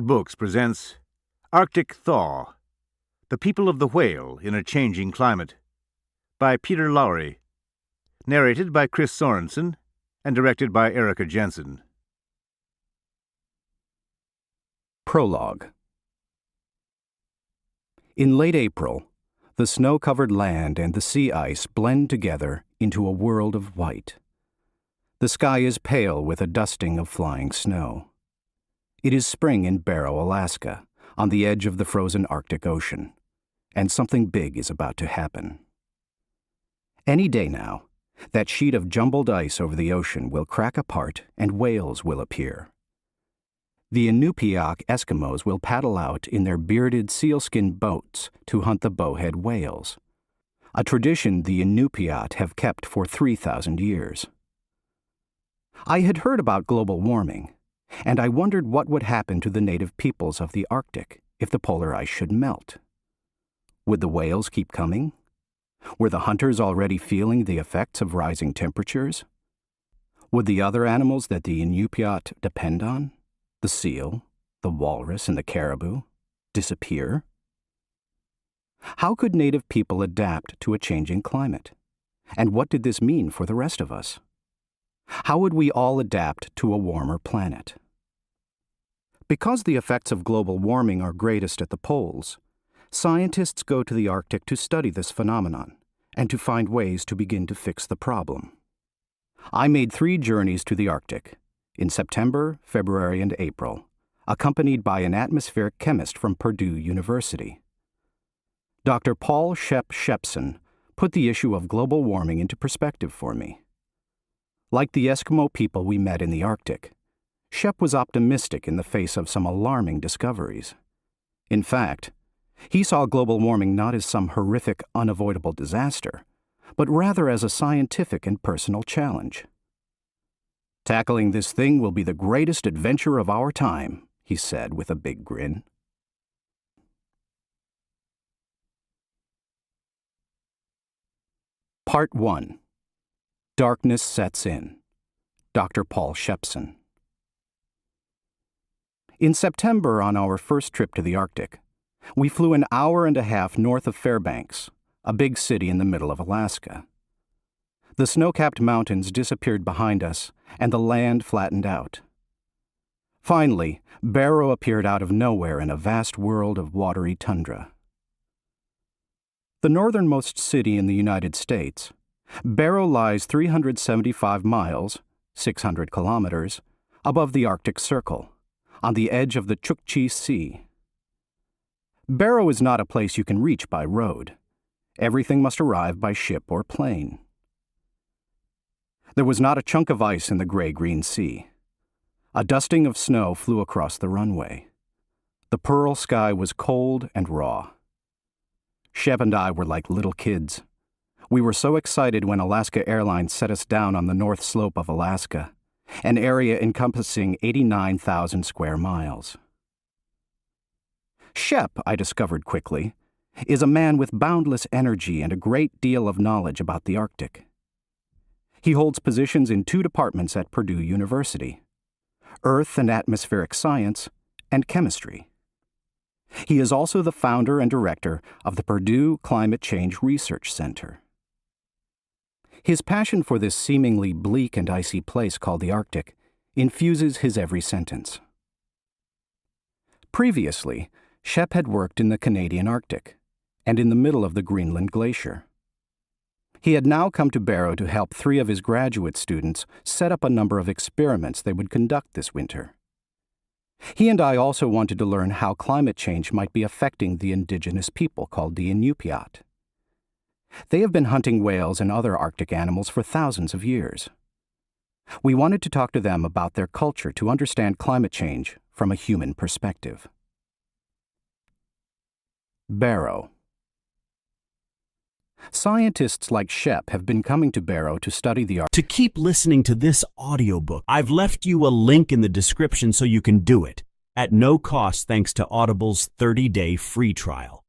Books presents Arctic Thaw, The People of the Whale in a Changing Climate, by Peter Lourie, narrated by Chris Sorensen and directed by Erica Jensen. Prologue. In late April, the snow-covered land and the sea ice blend together into a world of white. The sky is pale with a dusting of flying snow. It is spring in Barrow, Alaska, on the edge of the frozen Arctic Ocean, and something big is about to happen. Any day now, that sheet of jumbled ice over the ocean will crack apart and whales will appear. The Inupiaq Eskimos will paddle out in their bearded sealskin boats to hunt the bowhead whales, a tradition the Inupiat have kept for 3,000 years. I had heard about global warming, and I wondered what would happen to the native peoples of the Arctic if the polar ice should melt. Would the whales keep coming? Were the hunters already feeling the effects of rising temperatures? Would the other animals that the Inupiat depend on, the seal, the walrus, and the caribou, disappear? How could native people adapt to a changing climate? And what did this mean for the rest of us? How would we all adapt to a warmer planet? Because the effects of global warming are greatest at the poles, scientists go to the Arctic to study this phenomenon and to find ways to begin to fix the problem. I made 3 journeys to the Arctic, in September, February, and April, accompanied by an atmospheric chemist from Purdue University. Dr. Paul Shepson put the issue of global warming into perspective for me. Like the Eskimo people we met in the Arctic, Shep was optimistic in the face of some alarming discoveries. In fact, he saw global warming not as some horrific, unavoidable disaster, but rather as a scientific and personal challenge. "Tackling this thing will be the greatest adventure of our time," he said with a big grin. Part 1. Darkness Sets In. Dr. Paul Shepson. In September, on our first trip to the Arctic, we flew an hour and a half north of Fairbanks, a big city in the middle of Alaska. The snow-capped mountains disappeared behind us, and the land flattened out. Finally, Barrow appeared out of nowhere in a vast world of watery tundra. The northernmost city in the United States, Barrow lies 375 miles, 600 kilometers, above the Arctic Circle, on the edge of the Chukchi Sea. Barrow is not a place you can reach by road. Everything must arrive by ship or plane. There was not a chunk of ice in the gray-green sea. A dusting of snow flew across the runway. The pearl sky was cold and raw. Shep and I were like little kids. We were so excited when Alaska Airlines set us down on the north slope of Alaska, an area encompassing 89,000 square miles. Shep, I discovered quickly, is a man with boundless energy and a great deal of knowledge about the Arctic. He holds positions in 2 departments at Purdue University: Earth and Atmospheric Science and Chemistry. He is also the founder and director of the Purdue Climate Change Research Center. His passion for this seemingly bleak and icy place called the Arctic infuses his every sentence. Previously, Shep had worked in the Canadian Arctic and in the middle of the Greenland Glacier. He had now come to Barrow to help 3 of his graduate students set up a number of experiments they would conduct this winter. He and I also wanted to learn how climate change might be affecting the indigenous people called the Inupiat. They have been hunting whales and other Arctic animals for thousands of years. We wanted to talk to them about their culture to understand climate change from a human perspective. Barrow. Scientists like Shep have been coming to Barrow to study the Arctic. To keep listening to this audiobook, I've left you a link in the description so you can do it, at no cost thanks to Audible's 30-day free trial.